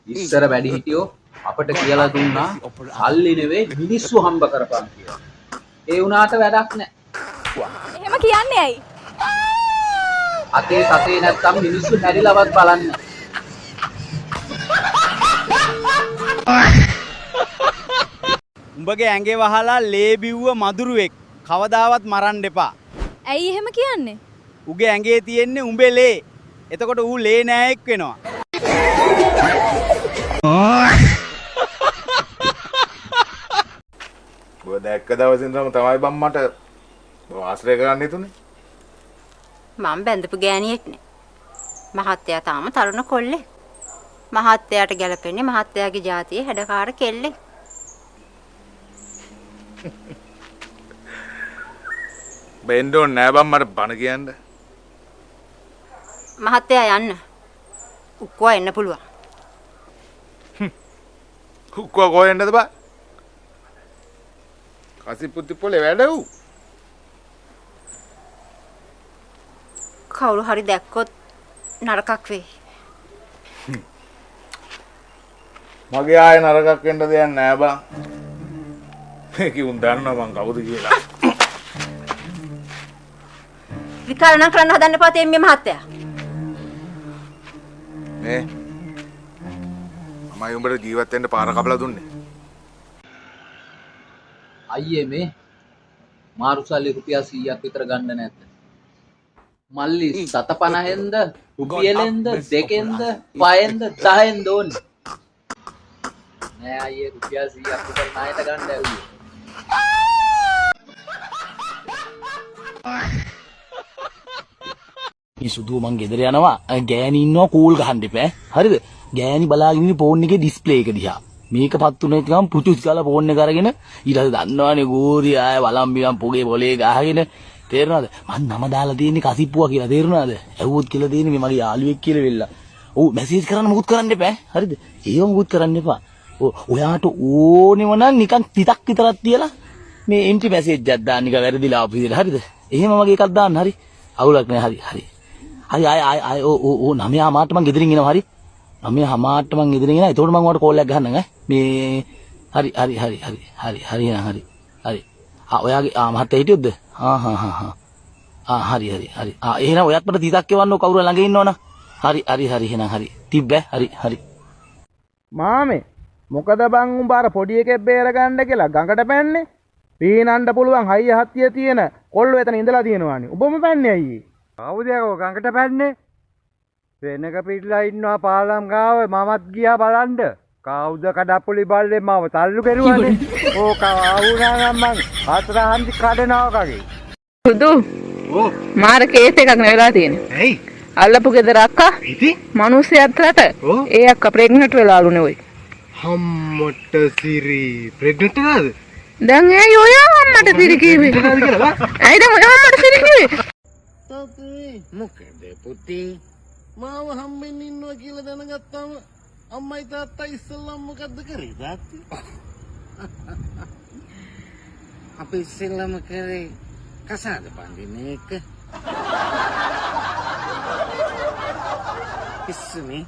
ඉස්සර වැඩි හිටියෝ අපට කියලා දුන්නා සල්ලි නෙවෙයි මිනිස්සු හම්බ කරපන් කියලා. ඒ වුණාට වැඩක් නැහැ. එහෙම කියන්නේ ඇයි? අතේ සතේ නැත්තම් මිනිස්සු හැරිලවත් බලන්නේ. උඹගේ ඇඟේ වහලා ලේ බිව්ව මදුරුවෙක් කවදාවත් මරන්න එපා. ඇයි එහෙම කියන්නේ? උගේ ඇඟේ තියෙන්නේ උඹේ ලේ. එතකොට ඌ ලේ නෑයෙක් වෙනවා. ඔය දැක්ක දවසින් තමයි බම් මට ආශ්‍රය කරන්න හිතුනේ. මම බැඳපු ගෑණියෙක් නේ. මහත්තයා තාම තරුණ කොල්ලෙක්. මහත්තයාට ගැලපෙන්නේ මහත්තයාගේ ජාතියේ හැඩකාර කෙල්ලෙක්. බෙන්ඩ් ඕනේ නෑ බම් මට බන කියන්න. මහත්තයා යන්න. උක්කුවා එන්න පුළුවන්. උක්කුවා කොහෙන්ද බා? කසිපුත්ති පොලේ වැඩ වූ. කවුරු හරි දැක්කොත් නරකක් වෙයි. මගේ ආය නරකක් වෙන්න දෙයක් නෑ බං. මේක උන් දන්නවා මං කවුද කියලා. විකාරණ කරන්න හදන්න එපා තෙම්මිය මහත්තයා. මේ මම උඹට ජීවත් වෙන්න පාර කපලා දුන්නේ. අයියේ මේ මාරුසල්ලි රුපියල් 100ක් විතර ගන්න නැද්ද? මල්ලි 750ෙන්ද රුපියලෙන්ද දෙකෙන්ද පහෙන්ද 10ෙන්ද ඕනේ? නෑ අයියේ රුපියල් 100ක් විතර ණයට ගන්න ඇවිල්ලා. සුදු මං ගෙදර යනවා ගෑණි ඉන්නවා කූල් ගහන්න එපා හරිද ගෑණි බලාගෙන ඉන්නේ ෆෝන් එකේ ඩිස්ප්ලේ එක දිහා මේක පත්තුනේ ගමන් පුතුස් ගාලා ෆෝන් එක අරගෙන ඊට පස්සේ දන්නවනේ ගෝරි ආය වළම්බියන් පොගේ පොලේ ගහගෙන තේරෙනවද මං නම දාලා තියෙන්නේ කසිප්පුවා කියලා තේරුණාද ඇහුවොත් කියලා තියෙන්නේ මේ මගේ යාළුවෙක් කියලා වෙල්ලා ඔව් මැසේජ් කරන්න මොකුත් කරන්න එපා හරිද ඒව මොකුත් කරන්න එපා ඔයාට ඕනෙම නම් නිකන් තිතක් විතරක් තියලා මේ එම්ටි මැසේජ් එකක් දාන්න නිකන් වැරදිලා ආපු විදිහට හරිද එහෙම වගේ එකක් දාන්න හරි අවුලක් නෑ හරි හරි ආය ඕ 9 මාට මං ගෙදරින් එනවා හරි 9 මාට මං ගෙදරින් එනවා එතකොට මං ඔයාලට කෝල් එකක් ගහන්නම් මේ හරි නං හරි ඔයාගේ මහත්තයා හිටියොත්ද හරි එහෙනම් ඔයත් මට දීතක් එවන්නෝ කවුරු ළඟ ඉන්නවනම් හරි එහෙනම් හරි තිබ්බ හරි මාමේ මොකද බං උඹ අර පොඩි එකෙක් බේර ගන්න කියලා ගඟට පැන්නේ පීනන්න පුළුවන් හයිය හත්තිය තියෙන කොල්ලෝ එතන ඉඳලා තියෙනවානේ උඹම පැන්නේ අයියේ කවුද යකෝ ගඟට පැන්නේ? වෙනක පිටලා ඉන්නවා පාලම් ගාව මමත් ගියා බලන්න. කවුද කඩප්පුලි බල්ලේ මාව තල්ලු කෙරුවානේ. ඕක ආවුනා නම් මං හතර හන්දි කඩනවා කගේ. සුදු. ඕ මාර කේස් එකක් නෙවෙලා තියෙන්නේ. ඇයි? අල්ලපු ගෙදර අක්කා. ඉතින් මිනිස්සුත් රට. ඒ අක්කා ප්‍රෙග්නන්ට් වෙලාලුනේ ඔය. හම්මට සිරි ප්‍රෙග්නන්ට් නේද? දැන් ඇයි ඔය අම්මට සිරි කිව්වේ? ඇයිද ඔය අම්මට සිරි කිව්වේ? මොකද පුතේ මාව හම්බෙන්න ඉන්නවා කියලා දැනගත්තාම අම්මයි තාත්තා ඉස්සෙල්ලම මොකද්ද කරේ තාත්තේ? අපි ඉස්සෙල්ලම කරේ කසාද බඳින එක. ඉස්සුනේ